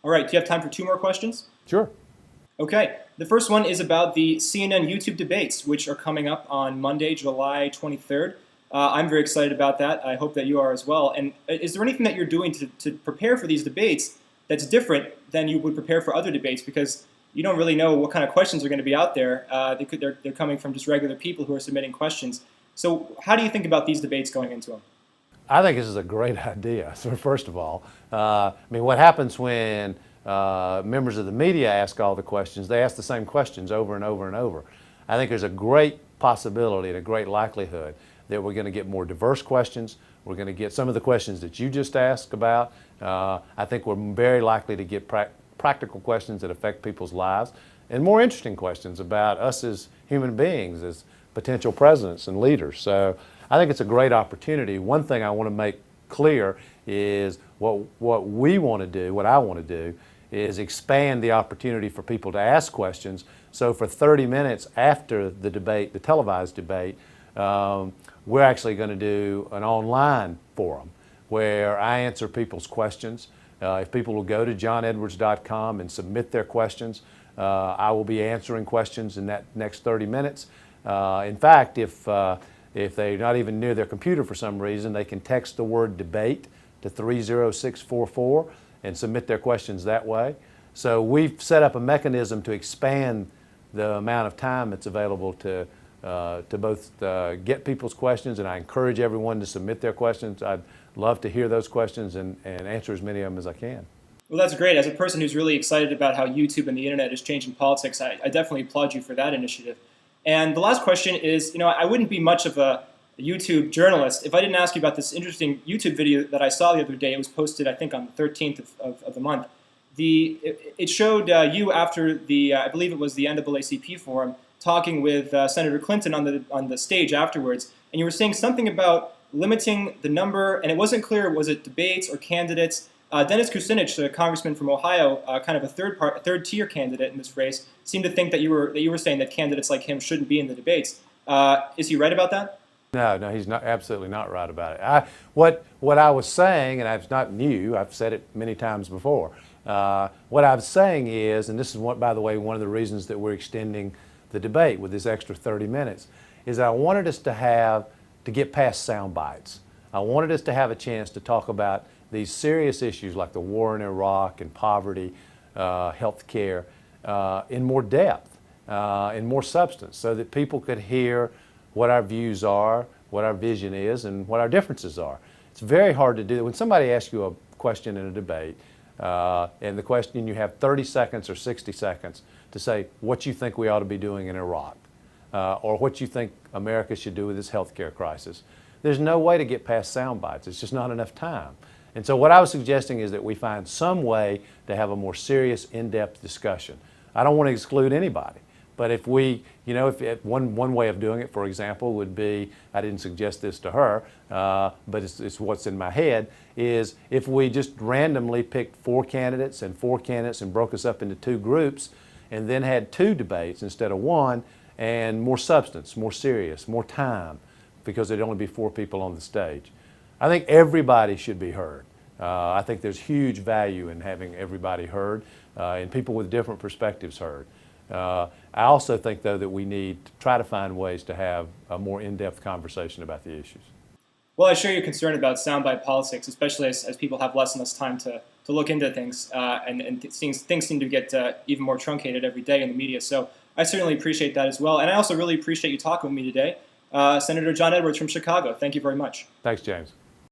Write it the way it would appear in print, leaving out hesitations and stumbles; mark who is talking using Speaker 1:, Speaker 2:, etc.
Speaker 1: All right, do you have time for two more questions?
Speaker 2: Sure.
Speaker 1: Okay, the first one is about the CNN YouTube debates, which are coming up on Monday, July 23rd. I'm very excited about that. I hope that you are as well. And is there anything that you're doing to prepare for these debates that's different than you would prepare for other debates? Because you don't really know what kind of questions are going to be out there. They're coming from just regular people who are submitting questions. So how do you think about these debates going into them?
Speaker 2: I think this is a great idea. So first of all, what happens when members of the media ask all the questions? They ask the same questions over and over and over. I think there's a great possibility and a great likelihood that we're going to get more diverse questions. We're going to get some of the questions that you just asked about. I think we're very likely to get practical questions that affect people's lives and more interesting questions about us as human beings, as potential presidents and leaders. So I think it's a great opportunity. One thing I want to make clear is what we want to do, what I want to do, is expand the opportunity for people to ask questions. So for 30 minutes after the debate, the televised debate, we're actually going to do an online forum where I answer people's questions. If people will go to johnedwards.com and submit their questions, I will be answering questions in that next 30 minutes. In fact, if they're not even near their computer for some reason, they can text the word debate to 30644 and submit their questions that way. So we've set up a mechanism to expand the amount of time that's available to both get people's questions, and I encourage everyone to submit their questions. I'd love to hear those questions and answer as many of them as I can.
Speaker 1: Well, that's great. As a person who's really excited about how YouTube and the internet is changing politics, I definitely applaud you for that initiative. And the last question is, I wouldn't be much of a YouTube journalist if I didn't ask you about this interesting YouTube video that I saw the other day. It was posted, I think, on the 13th of the month. It showed you after I believe it was the NAACP forum, talking with Senator Clinton on the stage afterwards, and you were saying something about limiting the number, and it wasn't clear, was it debates or candidates? Dennis Kucinich, the congressman from Ohio, kind of a third tier candidate in this race, seemed to think that you were saying that candidates like him shouldn't be in the debates. Is he right about that?
Speaker 2: No, he's not. Absolutely not right about it. What I was saying, and it's not new. I've said it many times before. What I was saying is, and this is by the way, one of the reasons that we're extending the debate with this extra 30 minutes, is that I wanted us to get past sound bites. I wanted us to have a chance to talk about these serious issues like the war in Iraq and poverty, health care, in more depth, in more substance, so that people could hear what our views are, what our vision is, and what our differences are. It's very hard to do that. When somebody asks you a question in a debate, and the question, you have 30 seconds or 60 seconds to say what you think we ought to be doing in Iraq, or what you think America should do with this health care crisis. There's no way to get past sound bites. It's just not enough time. And so what I was suggesting is that we find some way to have a more serious, in-depth discussion. I don't want to exclude anybody, but if one way of doing it, for example, would be, I didn't suggest this to her, but it's what's in my head, is if we just randomly picked four candidates and broke us up into two groups and then had two debates instead of one, and more substance, more serious, more time, because there'd only be four people on the stage. I think everybody should be heard. I think there's huge value in having everybody heard, and people with different perspectives heard. I also think, though, that we need to try to find ways to have a more in-depth conversation about the issues.
Speaker 1: Well, I share your concern about soundbite politics, especially as people have less and less time to look into things, and things seem to get even more truncated every day in the media. So I certainly appreciate that as well. And I also really appreciate you talking with me today. Senator John Edwards from Chicago, thank you very much.
Speaker 2: Thanks, James.